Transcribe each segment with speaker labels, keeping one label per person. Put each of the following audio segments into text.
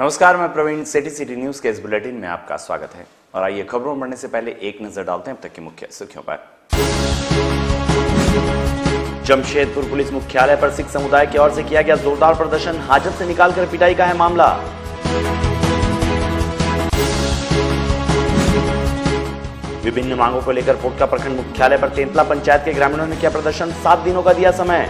Speaker 1: नमस्कार, मैं Praveen. City news के इस बुलेटिन में आपका स्वागत है। और आइए खबरों में बढ़ने से पहले एक नजर डालते हैं अब तक की मुख्य सुर्खियों पर। जमशेदपुर पुलिस मुख्यालय पर सिख समुदाय की ओर से किया गया जोरदार प्रदर्शन, हाजत से निकालकर पिटाई का है मामला। विभिन्न मांगों को लेकर पोटका प्रखंड मुख्यालय पर तेंतला पंचायत के ग्रामीणों ने किया प्रदर्शन, 7 दिनों का दिया समय।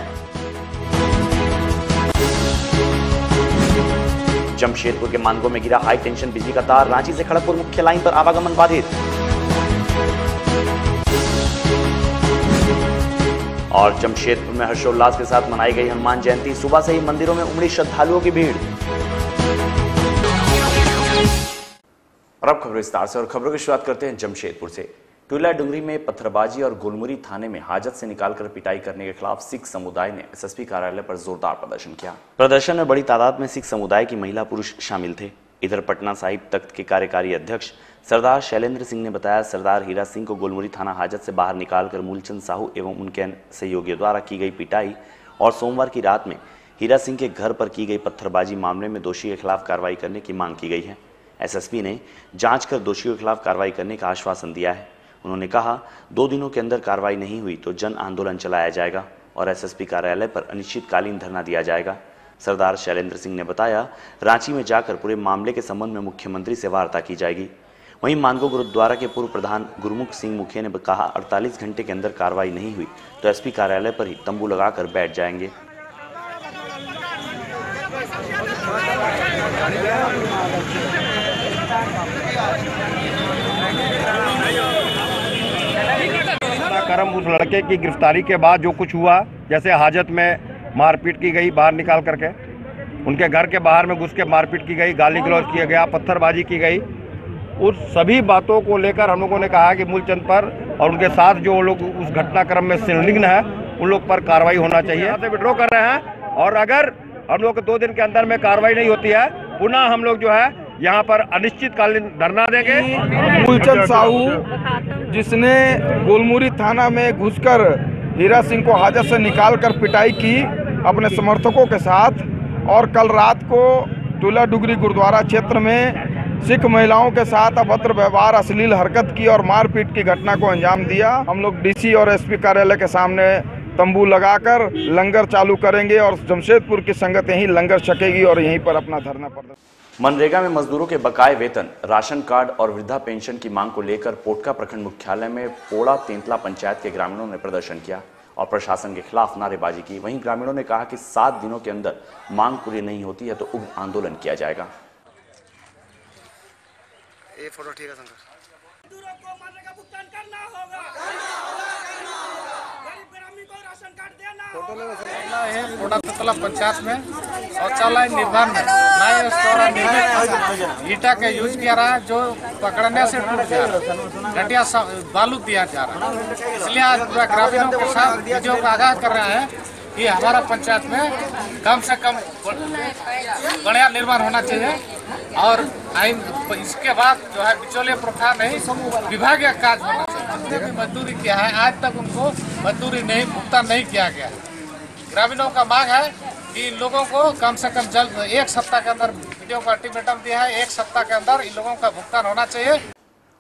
Speaker 1: जमशेदपुर के मानगो में गिरा हाई टेंशन बिजली का तार, रांची से खड़गपुर मुख्य लाइन पर आवागमन बाधित। और जमशेदपुर में हर्षोल्लास के साथ मनाई गई हनुमान जयंती, सुबह से ही मंदिरों में उमड़ी श्रद्धालुओं की भीड़। और अब खबरें विस्तार से, और खबरों की शुरुआत करते हैं जमशेदपुर से। टुला डुंगरी में पत्थरबाजी और गुलमुरी थाने में हाजत से निकालकर पिटाई करने के खिलाफ सिख समुदाय ने एसएसपी कार्यालय पर जोरदार प्रदर्शन किया। प्रदर्शन में बड़ी तादाद में सिख समुदाय की महिला पुरुष शामिल थे। इधर पटना साहिब तख्त के कार्यकारी अध्यक्ष सरदार शैलेंद्र सिंह ने बताया, सरदार हीरा सिंह को गुलमुरी थाना हाजत से बाहर निकालकर मूलचंद साहू एवं उनके सहयोगियों द्वारा की गई पिटाई और सोमवार की रात में हीरा सिंह के घर पर की गई पत्थरबाजी मामले में दोषी के खिलाफ कार्रवाई करने की मांग की गई है। एसएसपी ने जांच कर दोषियों के खिलाफ कार्रवाई करने का आश्वासन दिया है। उन्होंने कहा, 2 दिनों के अंदर कार्रवाई नहीं हुई तो जन आंदोलन चलाया जाएगा और एसएसपी कार्यालय पर अनिश्चितकालीन धरना दिया जाएगा। सरदार शैलेंद्र सिंह ने बताया, रांची में जाकर पूरे मामले के संबंध में मुख्यमंत्री से वार्ता की जाएगी। वहीं मानगो गुरुद्वारा के पूर्व प्रधान गुरमुख सिंह मुखिया ने कहा, 48 घंटे के अंदर कार्रवाई नहीं हुई तो एसपी कार्यालय पर ही तंबू लगाकर बैठ जाएंगे।
Speaker 2: करम उस लड़के की गिरफ्तारी के बाद जो कुछ हुआ, जैसे हाजत में मारपीट की गई, बाहर निकाल करके उनके घर के बाहर में घुस के मारपीट की गई, गाली गलौज किया गया, पत्थरबाजी की गई, उस सभी बातों को लेकर हम लोगों ने कहा कि मूलचंद पर और उनके साथ जो लोग उस घटनाक्रम में संलिग्न है उन लोग पर कार्रवाई होना चाहिए। यहाँ से विड्रॉ कर रहे हैं और अगर हम लोग 2 दिन के अंदर में कार्रवाई नहीं होती है, पुनः हम लोग जो है यहाँ पर अनिश्चितकालीन धरना देंगे।
Speaker 3: मूलचंद साहू जिसने गुलमुरी थाना में घुसकर हीरा सिंह को हाजत से निकालकर पिटाई की अपने समर्थकों के साथ, और कल रात को टुला डुगरी गुरुद्वारा क्षेत्र में सिख महिलाओं के साथ अभद्र व्यवहार, अश्लील हरकत की और मारपीट की घटना को अंजाम दिया। हम लोग डीसी और एसपी कार्यालय के सामने तंबू लगाकर लंगर चालू करेंगे और जमशेदपुर की संगत यहीं लंगर छकेगी और यहीं पर अपना धरना प्रदर्शन।
Speaker 1: मनरेगा में मजदूरों के बकाये वेतन, राशन कार्ड और वृद्धा पेंशन की मांग को लेकर पोटका प्रखंड मुख्यालय में पोड़ा तेंतला पंचायत के ग्रामीणों ने प्रदर्शन किया और प्रशासन के खिलाफ नारेबाजी की। वहीं ग्रामीणों ने कहा कि 7 दिनों के अंदर मांग पूरी नहीं होती है तो उग्र आंदोलन किया जाएगा।
Speaker 4: ये फोटो ठीक है शंकर। मजदूरों को मनरेगा भुगतान करना होगा। गरीब ग्रामीण को राशन कार्ड देना है। पोड़ा तेंतला पंचायत में शौचालय निर्माण में नए स्टोर निर्मित ईटा का यूज किया रहा है, जो पकड़ने से टूट गया, घटिया बालू दिया जा रहा है। इसलिए आज पूरा ग्रामीणों के साथ वीडियो को आगाह कर रहे हैं कि हमारा पंचायत में कम से कम बढ़िया निर्माण होना चाहिए और आइन इसके बाद जो है बिचौलिया प्रथा नहीं, विभागीय कार्य होना चाहिए। भी मजदूरी किया है, आज तक उनको मजदूरी नहीं भुगतान नहीं किया गया। ग्रामीणों का मांग है कि इन लोगों को कम से कम जल्द 1 सप्ताह के अंदर, वीडियो को अल्टीमेटम दिया है, 1 सप्ताह के अंदर इन लोगों का भुगतान होना चाहिए।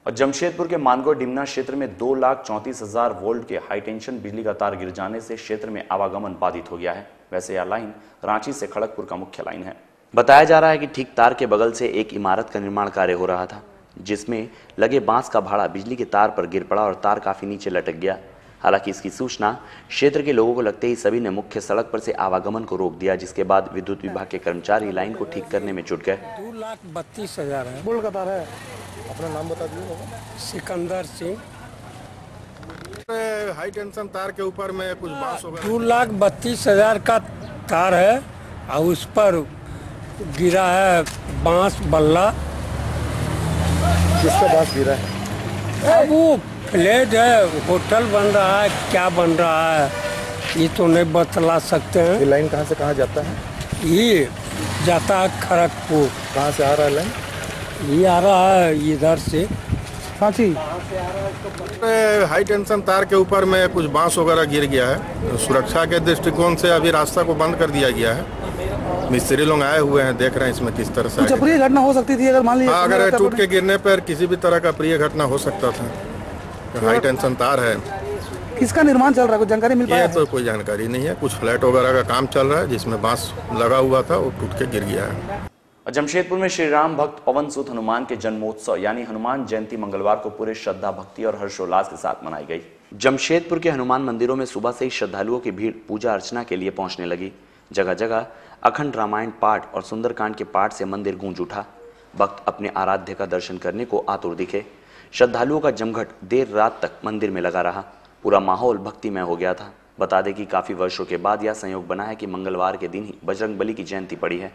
Speaker 1: और जमशेदपुर के मानगो डिमना क्षेत्र में 2,34,000 वोल्ट के हाई टेंशन बिजली का तार गिर जाने से क्षेत्र में आवागमन बाधित हो गया है। वैसे यह लाइन रांची से खड़गपुर का मुख्य लाइन है। बताया जा रहा है कि ठीक तार के बगल से एक इमारत का निर्माण कार्य हो रहा था, जिसमें लगे बांस का भाड़ा बिजली के तार पर गिर पड़ा और तार काफी नीचे लटक गया। हालांकि इसकी सूचना क्षेत्र के लोगों को लगते ही सभी ने मुख्य सड़क पर से आवागमन को रोक दिया, जिसके बाद विद्युत विभाग के कर्मचारी लाइन को ठीक करने में जुट गए।
Speaker 5: 2,32,000 है।
Speaker 3: बोल का तार है, अपना नाम बता दीजिए।
Speaker 5: सिकंदर सिंह।
Speaker 3: हाई टेंशन तार के ऊपर में कुछ बांस होगा।
Speaker 5: 2,32,000 का तार है और उस पर गिरा है बांस बल्ला।
Speaker 3: किसका बांस गिरा है?
Speaker 5: वो फ्लैट है, होटल बन रहा है, क्या बन रहा है ये तो नहीं बतला सकते हैं।
Speaker 3: ये लाइन कहाँ से कहाँ जाता है?
Speaker 5: ये जाता है खड़गपुर।
Speaker 3: कहाँ से आ रहा है लाइन?
Speaker 5: ये आ रहा है इधर से।
Speaker 3: सांची। हाई टेंशन तार के ऊपर में कुछ बांस वगैरह गिर गया है। सुरक्षा के दृष्टिकोण से अभी रास्ता को बंद कर दिया गया है
Speaker 6: मिस्त्री लोग आए हुए हैं, देख रहे हैं इसमें किस तरह से
Speaker 7: कुछ अप्रिय घटना हो सकती थी अगर मान लीजिए।
Speaker 6: हाँ, अगर टूट के गिरने पर किसी भी तरह का प्रिय घटना हो सकता था। हाई टेंशन तार है।
Speaker 7: किसका निर्माण चल रहा है, कुछ जानकारी मिल पाया?
Speaker 6: ये तो कोई जानकारी नहीं है। कुछ फ्लैट वगैरह का काम चल रहा है जिसमें बांस लगा हुआ था, वो टूट के गिर गया है।
Speaker 1: जमशेदपुर में श्री राम भक्त पवन सूत हनुमान के जन्मोत्सव यानी हनुमान जयंती मंगलवार को पूरे श्रद्धा भक्ति और हर्षोल्लास के साथ मनाई गई। जमशेदपुर के हनुमान मंदिरों में सुबह से ही श्रद्धालुओं की भीड़ पूजा अर्चना के लिए पहुंचने लगी। जगह जगह अखंड रामायण पाठ और सुंदरकांड के पाठ से मंदिर गूंज उठा। भक्त अपने आराध्य का दर्शन करने को आतुर दिखे। श्रद्धालुओं का जमघट देर रात तक मंदिर में लगा रहा। पूरा माहौल भक्तिमय हो गया था। बता दें कि काफी वर्षों के बाद यह संयोग बना है कि मंगलवार के दिन ही बजरंगबली की जयंती पड़ी है।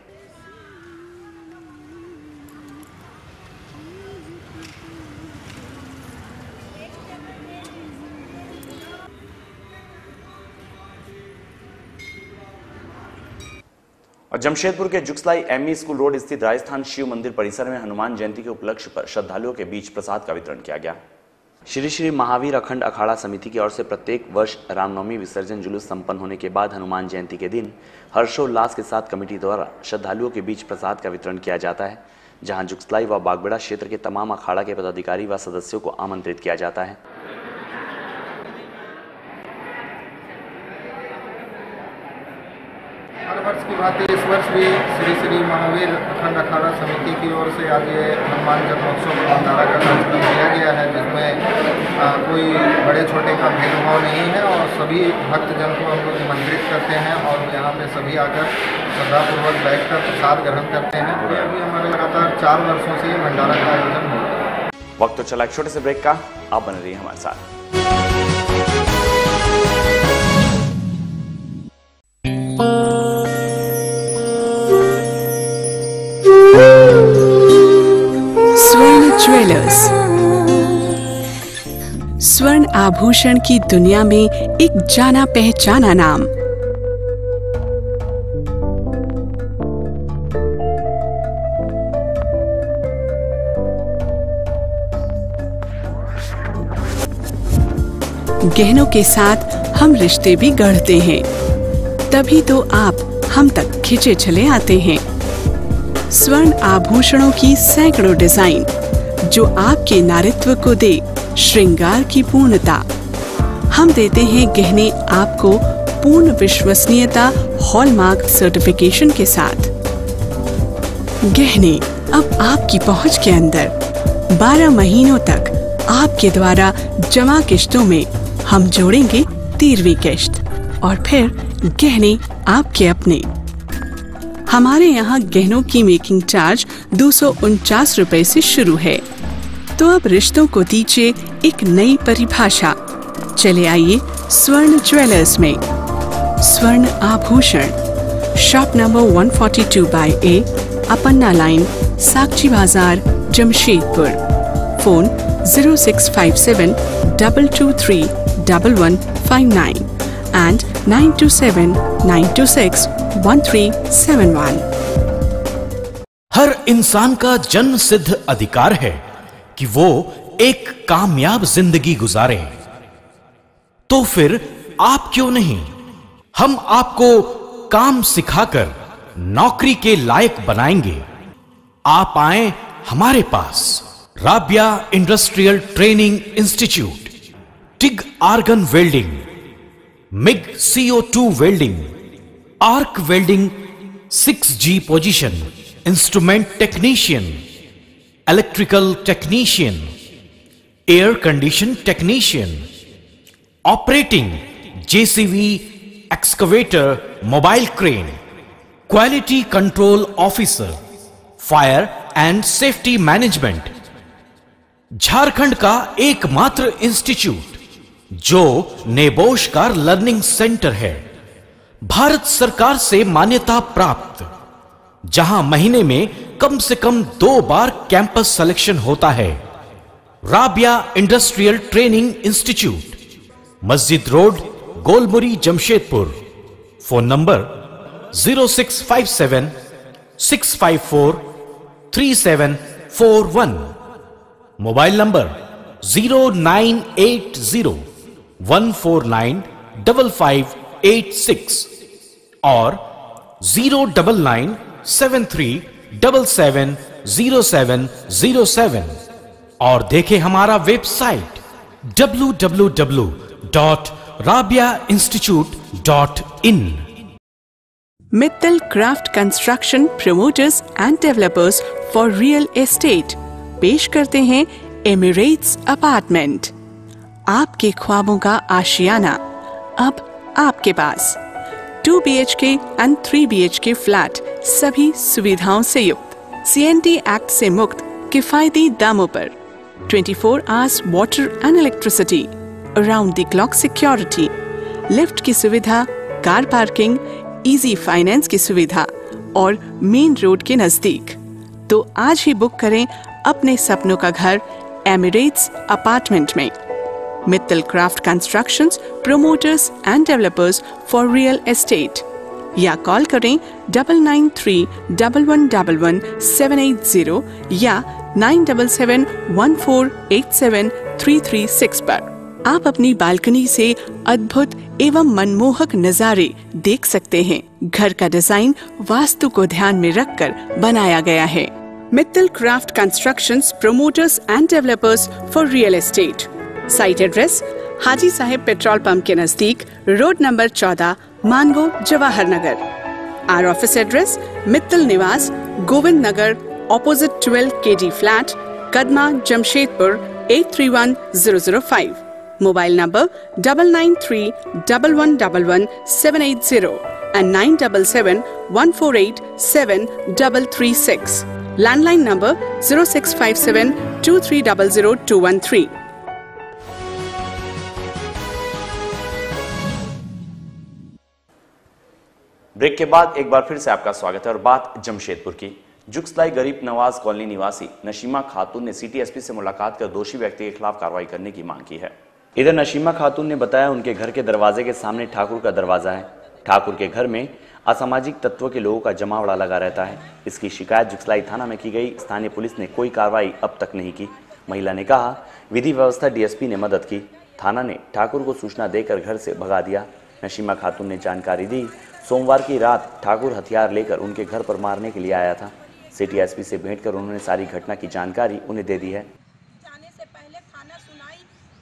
Speaker 1: और जमशेदपुर के जुगसलाई एमई स्कूल रोड स्थित राजस्थान शिव मंदिर परिसर में हनुमान जयंती के उपलक्ष्य पर श्रद्धालुओं के बीच प्रसाद का वितरण किया गया। श्री श्री महावीर अखंड अखाड़ा समिति की ओर से प्रत्येक वर्ष रामनवमी विसर्जन जुलूस संपन्न होने के बाद हनुमान जयंती के दिन हर्षोल्लास के साथ कमेटी द्वारा श्रद्धालुओं के बीच प्रसाद का वितरण किया जाता है, जहां जुगसलाई व बागबेड़ा क्षेत्र के तमाम अखाड़ा के पदाधिकारी व सदस्यों को आमंत्रित किया जाता है।
Speaker 4: हर वर्ष की बात है, इस वर्ष भी श्री श्री महावीर अखंड अखाड़ा समिति की ओर से आज ये हनुमान जन्मोत्सव भंडारा का कार्यक्रम किया गया है, जिसमें कोई बड़े छोटे का भेदभाव नहीं है और सभी भक्तजन को हम लोग निमंत्रित करते हैं और यहाँ पे सभी आकर श्रद्धापूर्वक बैठकर प्रसाद ग्रहण करते हैं। और अभी हमारे लगातार 4 वर्षों से ये भंडारा का आयोजन हो रहा है।
Speaker 1: वक्त तो चला एक छोटे से ब्रेक का, आप बने रहिए हमारे साथ।
Speaker 8: स्वर्ण ज्वेलर्स, स्वर्ण आभूषण की दुनिया में एक जाना पहचाना नाम। गहनों के साथ हम रिश्ते भी गढ़ते हैं, तभी तो आप हम तक खिंचे चले आते हैं। स्वर्ण आभूषणों की सैकड़ों डिजाइन जो आपके नारित्व को दे श्रृंगार की पूर्णता। हम देते हैं गहने आपको पूर्ण विश्वसनीयता हॉलमार्क सर्टिफिकेशन के साथ। गहने अब आपकी पहुंच के अंदर 12 महीनों तक आपके द्वारा जमा किश्तों में हम जोड़ेंगे 13वीं किश्त और फिर गहने आपके अपने। हमारे यहाँ गहनों की मेकिंग चार्ज 249 रुपए से शुरू है। तो अब रिश्तों को दीजिए एक नई परिभाषा। चले आइए स्वर्ण ज्वेलर्स में। स्वर्ण आभूषण, shop number 142/A, Apanna line, Sakshi Bazaar, Jamshedpur. Phone 0657 223 1159 and 927 926 1371।
Speaker 9: हर इंसान का जन्म सिद्ध अधिकार है कि वो एक कामयाब जिंदगी गुजारे। तो फिर आप क्यों नहीं? हम आपको काम सिखाकर नौकरी के लायक बनाएंगे। आप आए हमारे पास। Rabia industrial training institute, TIG argon welding, MIG CO2 welding, arc welding, 6G position, instrument technician, electrical technician, air condition technician, operating JCB, excavator, mobile crane, quality control officer, fire and safety management. Jharkhand का एकमात्र institute जो नेबोश का learning centre है, भारत सरकार से मान्यता प्राप्त, जहां महीने में कम से कम 2 बार कैंपस सिलेक्शन होता है। राबिया इंडस्ट्रियल ट्रेनिंग इंस्टीट्यूट, मस्जिद road, Golmuri, Jamshedpur. Phone number 0657 654 3741। Mobile number 0980 149 5586 और 09973770707 और देखें हमारा website www.rabiainstitute.in।
Speaker 8: Mittal craft construction promoters and developers for real estate पेश करते हैं एमिरेट्स अपार्टमेंट। आपके ख्वाबों का आशियाना अब आपके पास। 2 BHK एंड 3 BHK फ्लैट सभी सुविधाओं से युक्त, CNT एक्ट से मुक्त किफायती दामों पर, 24 hours water and electricity, around the clock security, lift की सुविधा, कार पार्किंग, इजी फाइनेंस की सुविधा और मेन रोड के नजदीक। तो आज ही बुक करें अपने सपनों का घर एमिरेट्स अपार्टमेंट में। Mittal craft constructions promoters and developers for real estate या कॉल करें 9931111780 या 9771487336 पर। आप अपनी बालकनी से अद्भुत एवं मनमोहक नजारे देख सकते हैं। घर का डिजाइन वास्तु को ध्यान में रखकर बनाया गया है। Mittal craft constructions promoters and developers for real estate. Site address Haji Saheb petrol pump के नजदीक, road number 14, Mango, Jawahar Nagar. Our office address Mittal Niwas, Govind Nagar, opposite 12 KG flat, Kadma, Jamshedpur 831005। Mobile number 9931111780 and 9771487336। Landline number 065723000213।
Speaker 1: Break के बाद एक बार फिर से आपका स्वागत है और बात जमशेदपुर की। जुगसलाई गरीब नवाज कॉलोनी निवासी नशीमा खातून ने सिटी एसपी से मुलाकात कर दोषी व्यक्ति के खिलाफ कार्रवाई करने की मांग की है। इधर नशीमा खातून ने बताया उनके घर के दरवाजे के सामने ठाकुर का दरवाजा है। ठाकुर के घर में असामाजिक तत्वों के लोगों का जमावड़ा लगा रहता है। इसकी शिकायत जुगसलाई थाना में की गई। स्थानीय पुलिस ने कोई कार्रवाई अब तक नहीं की। महिला ने कहा विधि व्यवस्था डीएसपी ने मदद की। थाना ने ठाकुर को सूचना देकर घर से भगा दिया। नशीमा खातून ने जानकारी दी सोमवार की रात ठाकुर हथियार लेकर उनके घर पर मारने के लिए आया था। सिटी एसपी से भेंट कर उन्होंने सारी घटना की जानकारी उन्हें दे दी है।
Speaker 10: जाने से पहले थाना सुनाई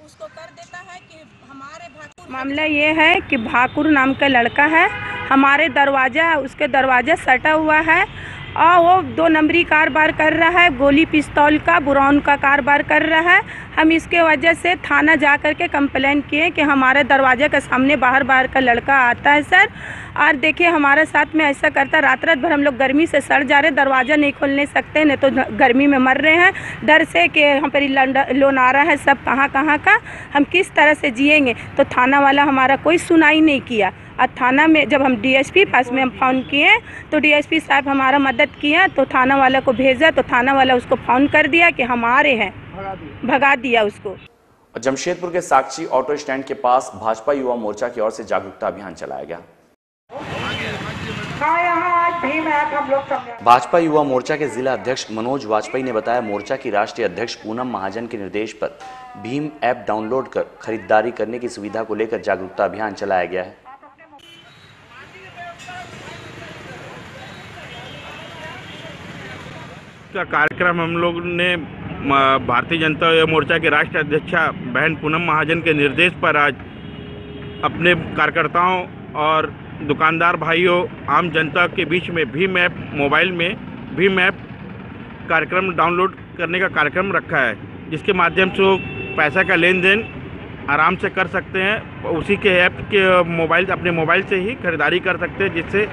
Speaker 10: उसको कर देता है कि हमारे मामला ये है कि भाकुर नाम का लड़का है, हमारे दरवाजा उसके दरवाजा सटा हुआ है और वो 2 नंबरी कारोबार कर रहा है, गोली पिस्तौल का बुराउन का कारोबार कर रहा है। हम इसके वजह से थाना जा कर के कंप्लेंट किए कि हमारे दरवाजे के सामने बाहर का लड़का आता है सर, और देखिए हमारे साथ में ऐसा करता, रात भर हम लोग गर्मी से सड़ जा रहे, दरवाज़ा नहीं खोलने सकते, नहीं तो गर्मी में मर रहे हैं डर से कि यहाँ पर लोन आ रहा है सब कहाँ का, हम किस तरह से जिएंगे। तो थाना वाला हमारा कोई सुनाई नहीं किया। और थाना में जब हम डीएसपी पास में हम फ़ोन किए तो डीएसपी साहब हमारा मदद किया, तो थाना वाला को भेजा तो थाना वाला उसको फ़ोन कर दिया कि हम आ रहे हैं, भगा दिया उसको।
Speaker 1: जमशेदपुर के साक्षी ऑटो स्टैंड के पास भाजपा युवा मोर्चा की ओर से जागरूकता अभियान चलाया गया। भाजपा युवा मोर्चा के जिला अध्यक्ष मनोज वाजपेयी ने बताया मोर्चा की राष्ट्रीय अध्यक्ष पूनम महाजन के निर्देश पर भीम ऐप डाउनलोड कर खरीदारी करने की सुविधा को लेकर जागरूकता अभियान चलाया गया है।
Speaker 2: का कार्यक्रम हम लोग ने भारतीय जनता मोर्चा के राष्ट्रीय अध्यक्षा बहन पूनम महाजन के निर्देश पर आज अपने कार्यकर्ताओं और दुकानदार भाइयों आम जनता के बीच में भीम ऐप मोबाइल में भीम ऐप कार्यक्रम डाउनलोड करने का कार्यक्रम रखा है, जिसके माध्यम से वो पैसा का लेन देन आराम से कर सकते हैं। उसी के ऐप के अपने मोबाइल से ही खरीदारी कर सकते हैं, जिससे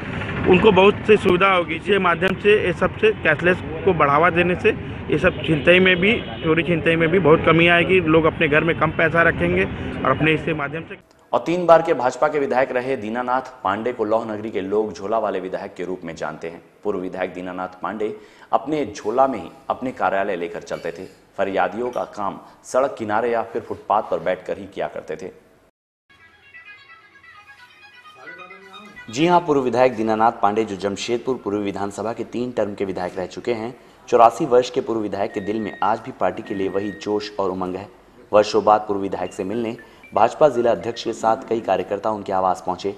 Speaker 2: उनको बहुत सी सुविधा होगी। इसके माध्यम से ये सबसे कैशलेस को बढ़ावा देने से ये सब छिनतई में भी, चोरी छिनतई में भी बहुत कमी आएगी। लोग अपने घर में कम पैसा रखेंगे और अपने इसके माध्यम से।
Speaker 1: और 3 बार के भाजपा के विधायक रहे दीनानाथ पांडे को लौह नगरी के लोग झोला वाले विधायक के रूप में जानते हैं। पूर्व विधायक दीनानाथ पांडे अपने झोला में ही अपने कार्यालय लेकर चलते थे। फरियादियों का काम सड़क किनारे या फिर फुटपाथ पर बैठकर ही किया करते थे। जी हां, पूर्व विधायक दीनानाथ पांडे जो जमशेदपुर पूर्व विधानसभा के 3 टर्म के विधायक रह चुके हैं, 84 वर्ष के पूर्व विधायक के दिल में आज भी पार्टी के लिए वही जोश और उमंग है। वर्षों बाद पूर्व विधायक से मिलने भाजपा जिला अध्यक्ष के साथ कई कार्यकर्ता उनके आवास पहुंचे।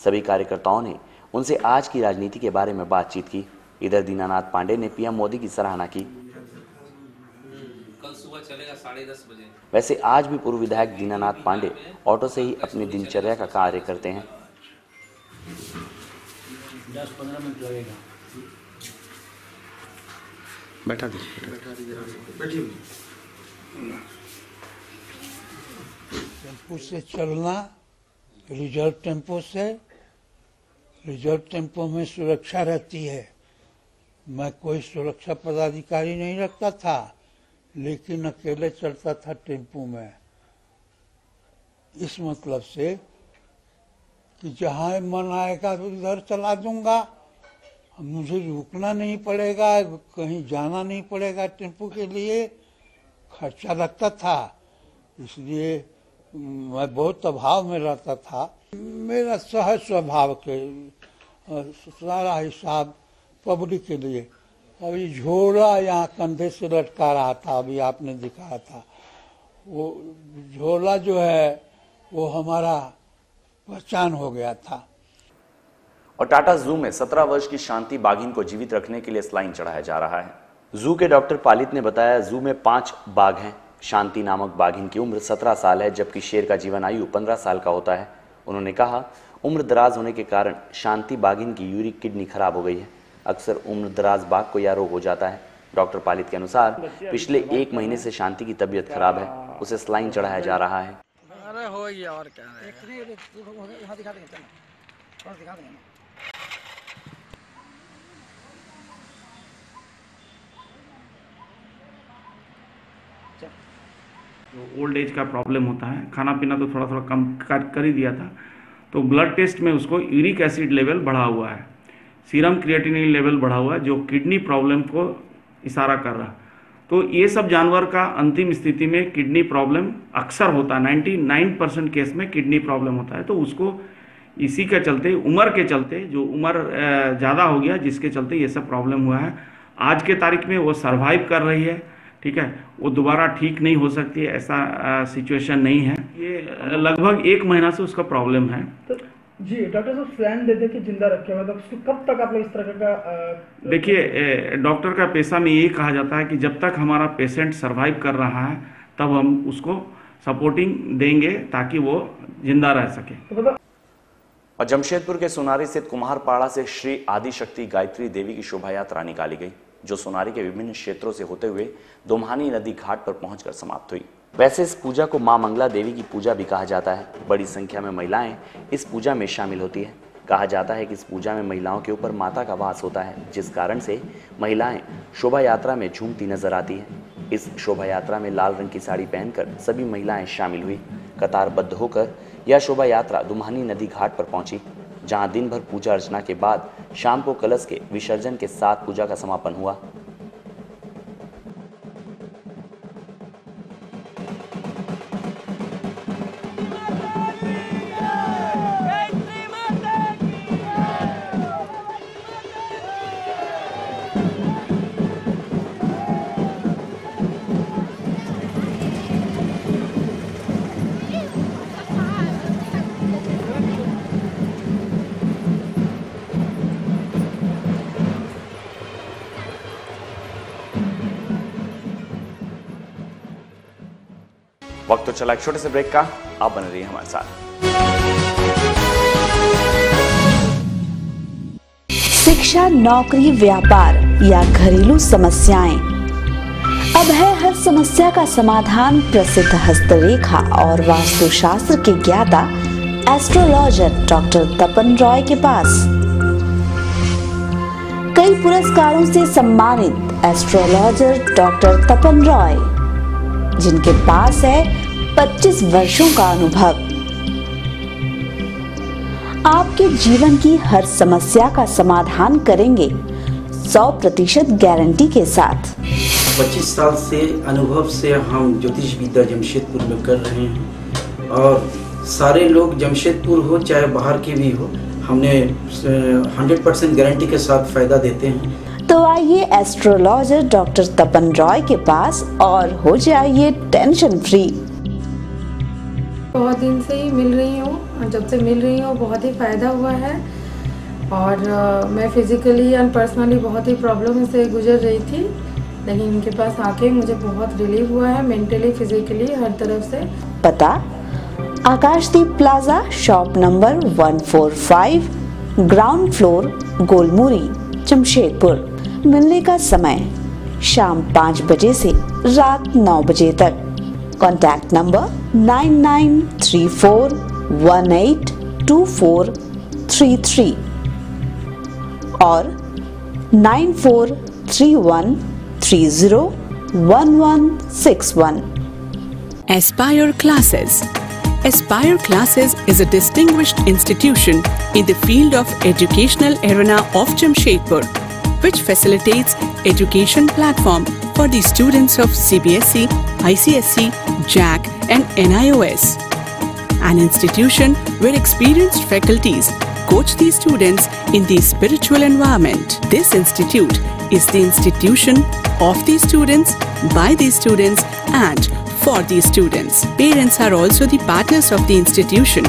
Speaker 1: सभी कार्यकर्ताओं ने उनसे आज की राजनीति के बारे में बातचीत की। इधर दीनानाथ पांडे ने पीएम मोदी की सराहना की।
Speaker 11: कल सुबह चलेगा 10:30 बजे।
Speaker 1: वैसे आज भी पूर्व विधायक दीनानाथ पांडे ऑटो से ही अपनी दिनचर्या का कार्य करते हैं।
Speaker 11: 10-15 मिनट लगेगा।
Speaker 1: बैठा
Speaker 11: बैठिए।
Speaker 12: टेम्पो से चलना, रिजर्व टेम्पो से, रिजर्व टेम्पो में सुरक्षा रहती है। मैं कोई सुरक्षा पदाधिकारी नहीं रखता था, लेकिन अकेले चलता था टेम्पो में, इस मतलब से कि जहाँ मन आएगा उधर चला दूंगा, मुझे रुकना नहीं पड़ेगा, कहीं जाना नहीं पड़ेगा टेम्पो के लिए, खर्चा लगता था, इसलिए मैं बहुत अभाव में रहता था। मेरा सहज स्वभाव के सारा हिसाब पब्लिक के लिए। अभी झोला यहाँ कंधे से लटका रहा था, अभी आपने दिखाया था, वो झोला जो है वो हमारा पहचान हो गया था।
Speaker 1: और टाटा जू में 17 वर्ष की शांति बाघिन को जीवित रखने के लिए स्लाइन चढ़ाया जा रहा है। जू के डॉक्टर पालित ने बताया, जू में 5 बाघ हैं। शांति नामक बाघिन की उम्र 17 साल है, जबकि शेर का जीवन आयु 15 साल का होता है। उन्होंने कहा, उम्र दराज होने के कारण शांति बाघिन की यूरिक किडनी खराब हो गई है। अक्सर उम्र दराज बाघ को यह रोग हो जाता है। डॉक्टर पालित के अनुसार पिछले 1 महीने से शांति की तबीयत खराब है, उसे स्लाइन चढ़ाया जा रहा है।
Speaker 3: अरे हो गया और क्या
Speaker 13: ओल्ड एज का प्रॉब्लम होता है, खाना पीना तो थोड़ा थोड़ा कम कर ही दिया था, तो ब्लड टेस्ट में उसको यूरिक एसिड लेवल बढ़ा हुआ है, सीरम क्रिएटिनिन लेवल बढ़ा हुआ है, जो किडनी प्रॉब्लम को इशारा कर रहा है। तो ये सब जानवर का अंतिम स्थिति में किडनी प्रॉब्लम अक्सर होता है, 99% केस में किडनी प्रॉब्लम होता है। तो उसको इसी के चलते, उम्र के चलते, जो उम्र ज़्यादा हो गया जिसके चलते ये सब प्रॉब्लम हुआ है। आज के तारीख में वो सर्वाइव कर रही है, ठीक है, वो दोबारा ठीक नहीं हो सकती, ऐसा सिचुएशन नहीं है। ये लगभग 1 महीना से उसका प्रॉब्लम है।
Speaker 14: तो जी डॉक्टर साहब स्लैन दे के जिंदा रखे, मतलब उसको कब तक आप लोग इस तरह का
Speaker 13: देखिए, डॉक्टर का पेशा में यही कहा जाता है कि जब तक हमारा पेशेंट सर्वाइव कर रहा है तब हम उसको सपोर्टिंग देंगे ताकि वो जिंदा रह सके।
Speaker 1: और जमशेदपुर के सोनारी स्थित कुम्हारपाड़ा से श्री आदिशक्ति गायत्री देवी की शोभा यात्रा निकाली गई, जो सोनारी के विभिन्न क्षेत्रों से होते हुए दुम्हानी नदी घाट पर पहुंचकर समाप्त हुई। वैसे इस पूजा को मां मंगला देवी की पूजा भी कहा जाता है। बड़ी संख्या में महिलाएं इस पूजा में शामिल होती हैं। कहा जाता है कि इस पूजा में महिलाओं के ऊपर माता का वास होता है, जिस कारण से महिलाएं शोभा यात्रा में झूमती नजर आती हैं। इस शोभा यात्रा में लाल रंग की साड़ी पहनकर सभी महिलाएं शामिल हुई। कतारबद्ध होकर यह शोभा यात्रा दुम्हानी नदी घाट पर पहुंची, जहां दिन भर पूजा अर्चना के बाद शाम को कलश के विसर्जन के साथ पूजा का समापन हुआ। वक्त तो चला एक छोटे से ब्रेक का, आप बने रहिए हमारे साथ।
Speaker 15: शिक्षा, नौकरी, व्यापार या घरेलू समस्याएं, अब है हर समस्या का समाधान प्रसिद्ध हस्तरेखा और वास्तुशास्त्र के ज्ञाता एस्ट्रोलॉजर डॉक्टर तपन रॉय के पास। कई पुरस्कारों से सम्मानित एस्ट्रोलॉजर डॉक्टर तपन रॉय, जिनके पास है 25 वर्षों का अनुभव, आपके जीवन की हर समस्या का समाधान करेंगे 100% गारंटी के साथ।
Speaker 16: 25 साल से अनुभव से हम ज्योतिष विद्या जमशेदपुर में कर रहे हैं, और सारे लोग जमशेदपुर हो चाहे बाहर के भी हो, हमने 100% गारंटी के साथ फायदा देते हैं।
Speaker 15: तो आइए एस्ट्रोलॉजर डॉक्टर तपन रॉय के पास और हो जाइए टेंशन फ्री।
Speaker 17: बहुत दिन से ही मिल रही हूँ, जब से मिल रही हूँ बहुत ही फ़ायदा हुआ है और मैं फिज़िकली एंड पर्सनली बहुत ही प्रॉब्लम से गुजर रही थी, लेकिन इनके पास आके मुझे बहुत रिलीफ हुआ है, मेंटली फिजिकली हर तरफ से।
Speaker 15: पता Akashdeep plaza, shop number 145, ground floor, Golmuri, Jamshedpur. मिलने का समय शाम 5 बजे से रात 9 बजे तक। कॉन्टैक्ट नंबर 9934182433 और 9431301161।
Speaker 8: Aspire Classes. Aspire Classes is a distinguished institution in the field of educational arena of Jamshedpur, which facilitates education platform for the students of CBSE, ICSE, JAC and NIOS. An institution where experienced faculties coach the students in the spiritual environment. This institute is the institution of the students, by the students and for the students. Parents are also the partners of the institution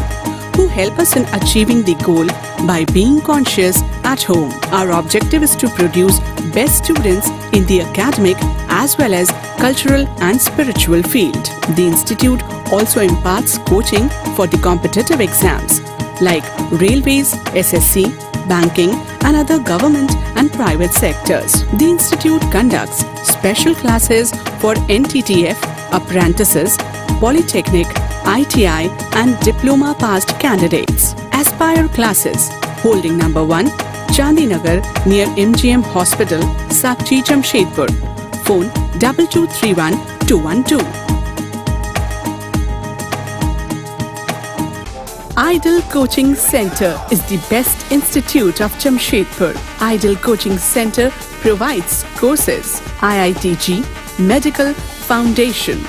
Speaker 8: who help us in achieving the goal by being conscious at home. Our objective is to produce best students in the academic as well as cultural and spiritual field. The institute also imparts coaching for the competitive exams like railways, SSC, banking and other government and private sectors. The institute conducts special classes for NTTF, apprentices, polytechnic, ITI and diploma passed candidates. Aspire Classes, holding number 1, Chandinagar near MGM Hospital, Sakchi, Jamshedpur. Phone 2231 212. Ideal Coaching Center is the best institute of Jamshedpur. Ideal Coaching Center provides courses IITG, Medical Foundation.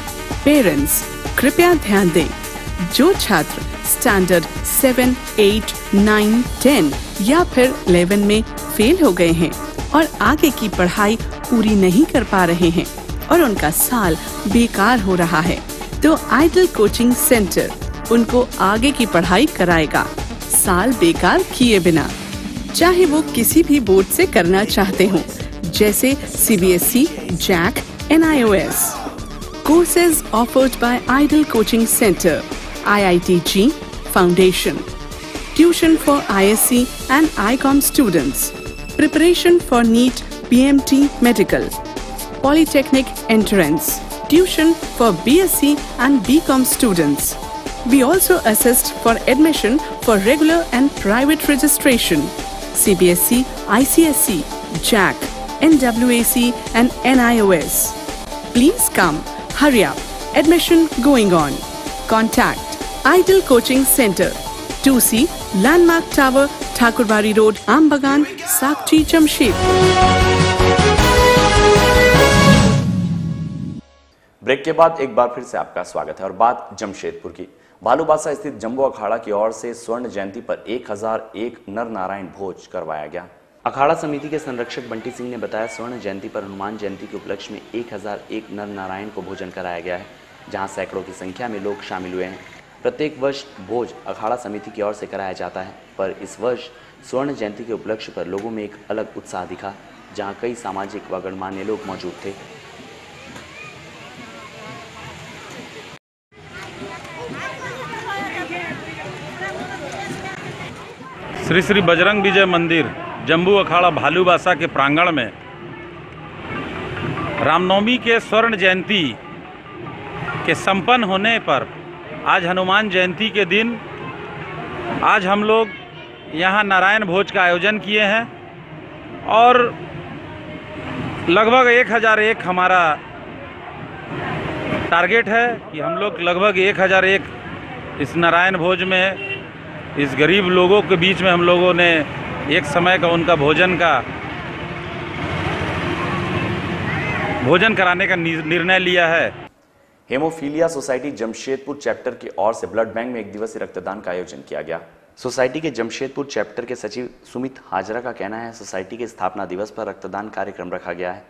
Speaker 8: Parents, कृपया ध्यान दें, जो छात्र standard 7, 8, 9, 10 या फिर 11 में fail हो गए हैं और आगे की पढ़ाई पूरी नहीं कर पा रहे हैं और उनका साल बेकार हो रहा है, तो आइडल कोचिंग सेंटर उनको आगे की पढ़ाई कराएगा साल बेकार किए बिना, चाहे वो किसी भी बोर्ड से करना चाहते हों, जैसे CBSE, JAC, NIOS. Courses offered by Ideal Coaching Center, IITG Foundation, tuition for ISC and ICOM students, preparation for NEET, PMT Medical, Polytechnic entrance, tuition for BSc and BCom students. We also assist for admission for regular and private registration, CBSE, ICSE, JAC, NWAC and NIOS. Please come. Hurry up. Admission going on. Contact Ideal Coaching Center, 2C, Landmark Tower, Thakurbari Road, Ambagan, Sakchi, Jamshedpur.
Speaker 1: Break के बाद एक बार फिर से आपका स्वागत है और बात जमशेदपुर की। भालूबासा स्थित जम्बो अखाड़ा की ओर से स्वर्ण जयंती पर 1001 नर नारायण भोज करवाया गया। अखाड़ा समिति के संरक्षक बंटी सिंह ने बताया, स्वर्ण जयंती पर हनुमान जयंती के उपलक्ष्य में 1001 नर नारायण को भोजन कराया गया है, जहां सैकड़ों की संख्या में लोग शामिल हुए हैं। प्रत्येक वर्ष भोज अखाड़ा समिति की ओर से कराया जाता है, पर इस वर्ष स्वर्ण जयंती के उपलक्ष्य पर लोगों में एक अलग उत्साह दिखा, जहां कई सामाजिक व गणमान्य लोग मौजूद थे।
Speaker 18: श्री श्री बजरंग विजय मंदिर जम्बू अखाड़ा भालूबासा के प्रांगण में रामनवमी के स्वर्ण जयंती के संपन्न होने पर आज हनुमान जयंती के दिन आज हम लोग यहाँ नारायण भोज का आयोजन किए हैं और लगभग 1001 हमारा टारगेट है कि हम लोग लगभग 1001 इस नारायण भोज में इस गरीब लोगों के बीच में हम लोगों ने एक समय का उनका भोजन कराने का निर्णय लिया है।
Speaker 1: हेमोफीलिया सोसाइटी जमशेदपुर चैप्टर की ओर से ब्लड बैंक में एक दिवसीय रक्तदान का आयोजन किया गया। सोसाइटी के जमशेदपुर चैप्टर के सचिव सुमित हाजरा का कहना है, सोसाइटी के स्थापना दिवस पर रक्तदान कार्यक्रम रखा गया है।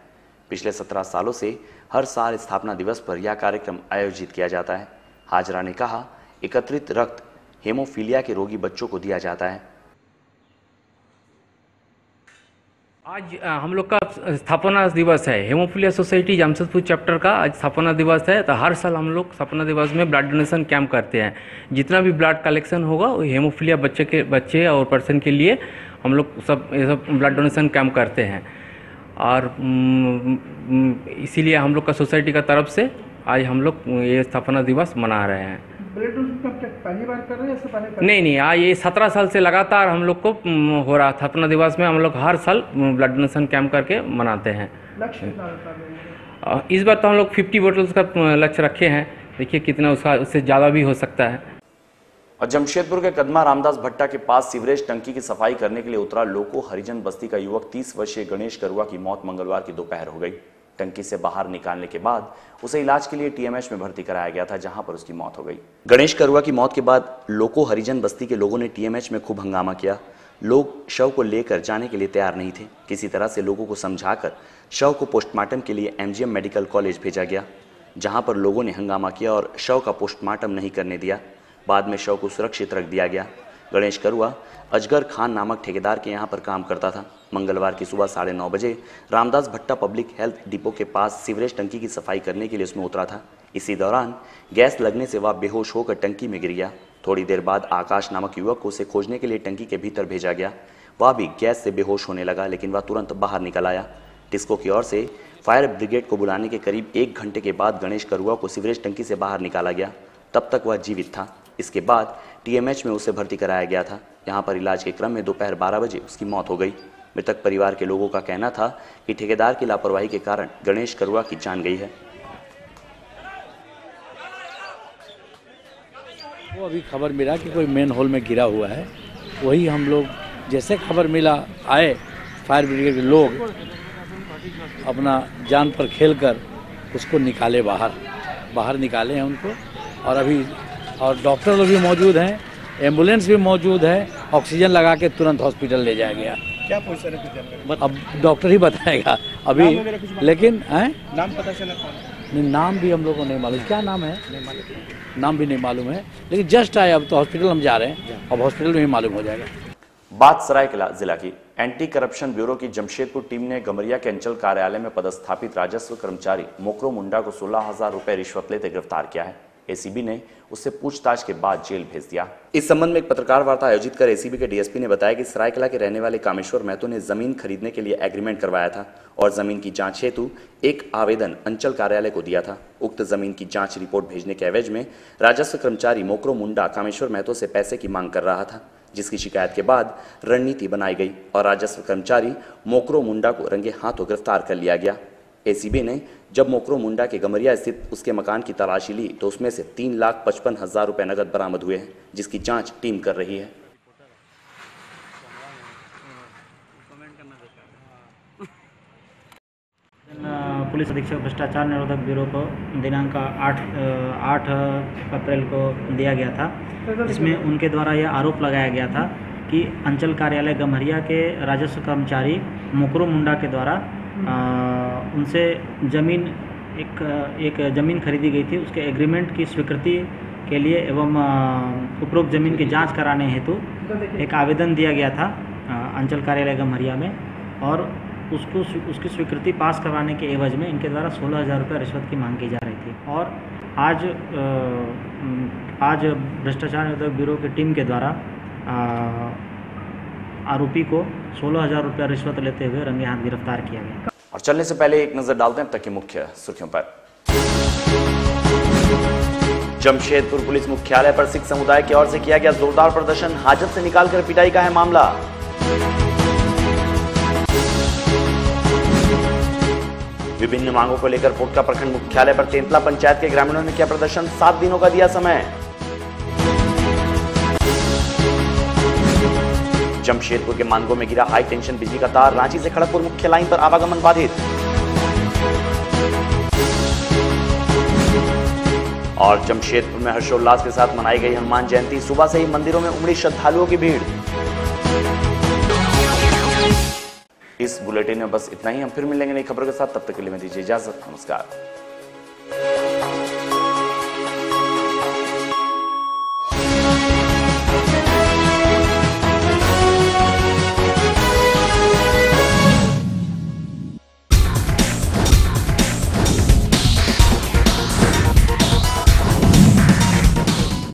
Speaker 1: पिछले 17 सालों से हर साल स्थापना दिवस पर यह कार्यक्रम आयोजित किया जाता है। हाजरा ने कहा, एकत्रित रक्त हेमोफीलिया के रोगी बच्चों को दिया जाता है।
Speaker 19: आज हम लोग का स्थापना दिवस है। हेमोफीलिया सोसाइटी जमशेदपुर चैप्टर का आज स्थापना दिवस है। तो हर साल हम लोग स्थापना दिवस में ब्लड डोनेशन कैंप करते हैं। जितना भी ब्लड कलेक्शन होगा वो हेमोफीलिया बच्चे और पर्सन के लिए हम लोग सब ब्लड डोनेशन कैंप करते हैं। और इसीलिए हम लोग का सोसाइटी का तरफ से आज हम लोग ये स्थापना दिवस मना रहे हैं।
Speaker 14: ब्लड डोनेशन पहली बार कर रहे हैं या इससे पहले?
Speaker 19: नहीं, आज ये 17 साल से लगातार हम लोग को हो रहा। स्थापना दिवस में हम लोग हर साल ब्लड डोनेशन कैंप करके मनाते हैं।
Speaker 14: लक्ष्य
Speaker 19: इस बार तो हम लोग 50 बोतल्स का लक्ष्य रखे हैं। देखिए कितना उससे ज़्यादा भी हो सकता है।
Speaker 1: और जमशेदपुर के कदमा रामदास भट्टा के पास सीवरेज टंकी की सफाई करने के लिए उतरा लोको हरिजन बस्ती का युवक 30 वर्षीय गणेश करुआ की मौत मंगलवार की दोपहर हो गई। टंकी से बाहर निकालने के बाद उसे इलाज के लिए टीएमएच में भर्ती कराया गया था, जहां पर उसकी मौत हो गई। गणेश करुआ की मौत के बाद लोको हरिजन बस्ती के लोगों ने टीएमएच में खूब हंगामा किया। लोग शव को लेकर जाने के लिए तैयार नहीं थे। किसी तरह से लोगों को समझाकर शव को पोस्टमार्टम के लिए एमजीएम मेडिकल कॉलेज भेजा गया, जहां पर लोगों ने हंगामा किया और शव का पोस्टमार्टम नहीं करने दिया। बाद में शव को सुरक्षित रख दिया गया। गणेश करुआ अजगर खान नामक ठेकेदार के यहाँ पर काम करता था। मंगलवार की सुबह 9:30 बजे रामदास भट्टा पब्लिक हेल्थ डिपो के पास सीवरेज टंकी की सफाई करने के लिए उसमें उतरा था। इसी दौरान गैस लगने से वह बेहोश होकर टंकी में गिर गया। थोड़ी देर बाद आकाश नामक युवक को उसे खोजने के लिए टंकी के भीतर भेजा गया। वह भी गैस से बेहोश होने लगा, लेकिन वह तुरंत बाहर निकल आया। टिस्को की ओर से फायर ब्रिगेड को बुलाने के करीब 1 घंटे के बाद गणेश करुआ को सीवरेज टंकी से बाहर निकाला गया। तब तक वह जीवित था। इसके बाद टीएमएच में उसे भर्ती कराया गया था। यहाँ पर इलाज के क्रम में दोपहर 12 बजे उसकी मौत हो गई। मृतक परिवार के लोगों का कहना था कि ठेकेदार की लापरवाही के कारण गणेश करुआ की जान गई है।
Speaker 20: वो अभी खबर मिला कि कोई मेन हॉल में गिरा हुआ है। वही हम लोग जैसे खबर मिला आए, फायर ब्रिगेड के लोग अपना जान पर खेलकर उसको निकाले, बाहर निकाले हैं उनको। और डॉक्टर लोग भी मौजूद हैं, एम्बुलेंस भी मौजूद है। ऑक्सीजन लगा के तुरंत हॉस्पिटल ले जाया गया।
Speaker 14: क्या पोजीशन है?
Speaker 20: अब डॉक्टर ही बताएगा अभी। लेकिन
Speaker 14: नाम पता चला?
Speaker 20: नाम भी हम लोगों को नहीं मालूम। क्या नाम है? नाम भी नहीं मालूम है, लेकिन जस्ट आए। अब तो हॉस्पिटल हम जा रहे हैं, अब हॉस्पिटल में ही मालूम हो जाएगा।
Speaker 1: बात सरायकेला जिला की। एंटी करप्शन ब्यूरो की जमशेदपुर टीम ने गमरिया के अंचल कार्यालय में पदस्थापित राजस्व कर्मचारी मोकरो मुंडा को 16,000 रुपए रिश्वत लेते गिरफ्तार किया है। एसीबी ने उससे पूछताछ के बाद जेल भेज दिया। इस संबंध में एक पत्रकार वार्ता आयोजित कर एसीबी के डीएसपी ने बताया कि सरायकेला के रहने वाले कामेश्वर महतो ने जमीन खरीदने के लिए एग्रीमेंट करवाया था और जमीन की जांच हेतु एक आवेदन अंचल कार्यालय को दिया था। उक्त जमीन की जांच रिपोर्ट भेजने के एवज में राजस्व कर्मचारी मोकरो मुंडा कामेश्वर महतो से पैसे की मांग कर रहा था, जिसकी शिकायत के बाद रणनीति बनाई गई और राजस्व कर्मचारी मोकरो मुंडा को रंगे हाथों गिरफ्तार कर लिया गया। एसीबी ने जब मोकरो मुंडा के गमरिया स्थित उसके मकान की तलाशी ली तो उसमें से 3,55,000 रुपए नगद बरामद हुए हैं, जिसकी जांच टीम कर रही है।
Speaker 21: पुलिस अधीक्षक भ्रष्टाचार निरोधक ब्यूरो को दिनांक 8 अप्रैल को दिया गया था, जिसमें उनके द्वारा यह आरोप लगाया गया था कि अंचल कार्यालय गम्हरिया के राजस्व कर्मचारी मोकरो मुंडा के द्वारा उनसे एक ज़मीन खरीदी गई थी। उसके एग्रीमेंट की स्वीकृति के लिए एवं उपरोक्त ज़मीन की जांच कराने हेतु एक आवेदन दिया गया था अंचल कार्यालय गम्हरिया में, और उसकी स्वीकृति पास करवाने के एवज में इनके द्वारा 16,000 रुपये रिश्वत की मांग की जा रही थी। और आज भ्रष्टाचार निरोधक ब्यूरो की टीम के द्वारा आरोपी को 16,000 रुपये रिश्वत लेते हुए रंगे हाथ गिरफ्तार किया गया।
Speaker 1: और चलने से पहले एक नजर डालते हैं अब तक की मुख्य सुर्खियों पर। जमशेदपुर पुलिस मुख्यालय पर सिख समुदाय की ओर से किया गया जोरदार प्रदर्शन, हाजत से निकालकर पिटाई का है मामला। विभिन्न मांगों को लेकर पोटका प्रखंड मुख्यालय पर तेंतला पंचायत के ग्रामीणों ने किया प्रदर्शन, 7 दिनों का दिया समय। जमशेदपुर के मानगो में गिरा हाई टेंशन बिजली का तार, रांची से खड़गपुर मुख्य लाइन पर आवागमन बाधित। और जमशेदपुर में हर्षोल्लास के साथ मनाई गई हनुमान जयंती, सुबह से ही मंदिरों में उमड़ी श्रद्धालुओं की भीड़। इस बुलेटिन में बस इतना ही। हम फिर मिलेंगे नई खबरों के साथ, तब तक के लिए मैं दीजिए इजाजत। नमस्कार।